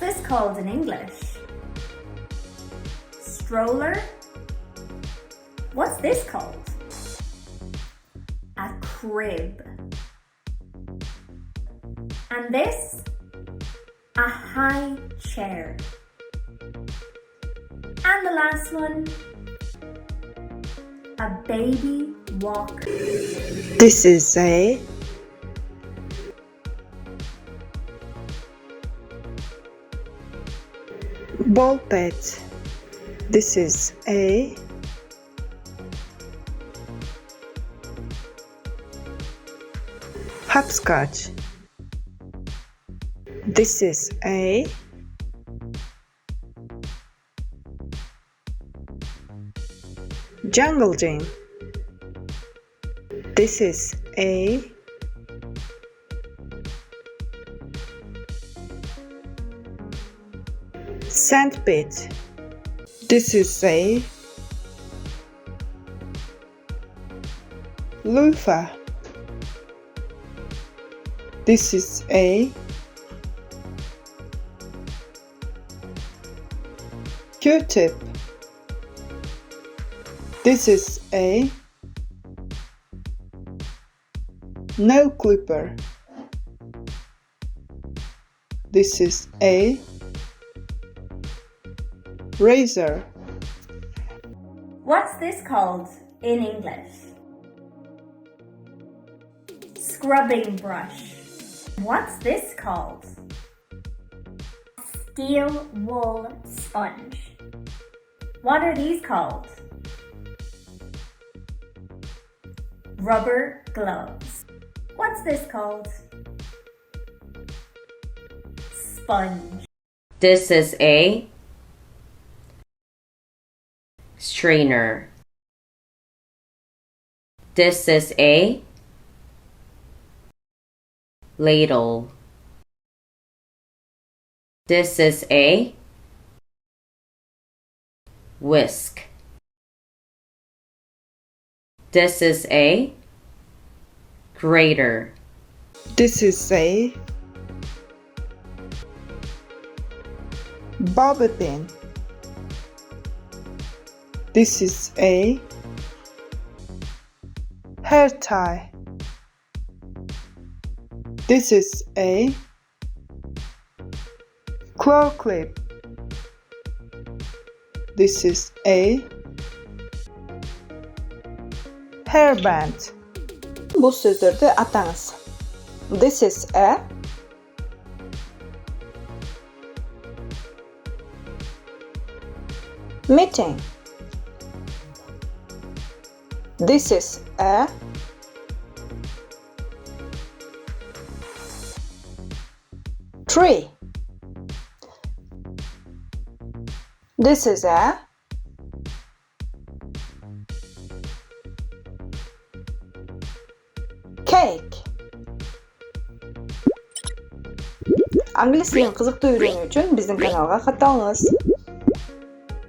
this called in English? Stroller? What's this called? A crib. And this? A high chair. And the last one? A baby walker. This is a ball pet. This is a hopscotch. This is a jungle gym. This is a sandpit. This is a loofah. This is a Q-tip. This is a nail clipper. This is a razor. What's this called in English? Scrubbing brush. What's this called? Steel wool sponge. What are these called? Rubber gloves. What's this called? Sponge. This is a strainer. This is a ladle. This is a whisk. This is a grater. This is a bobby pin. This is a hair tie. This is a claw clip. This is a hairband. Bu sözdөрдү атаңыз. This is a meeting. This is a tree. This is a cake. Angliz tilin qiziqda öğrenүү үчүн биздин каналга катталыңыз.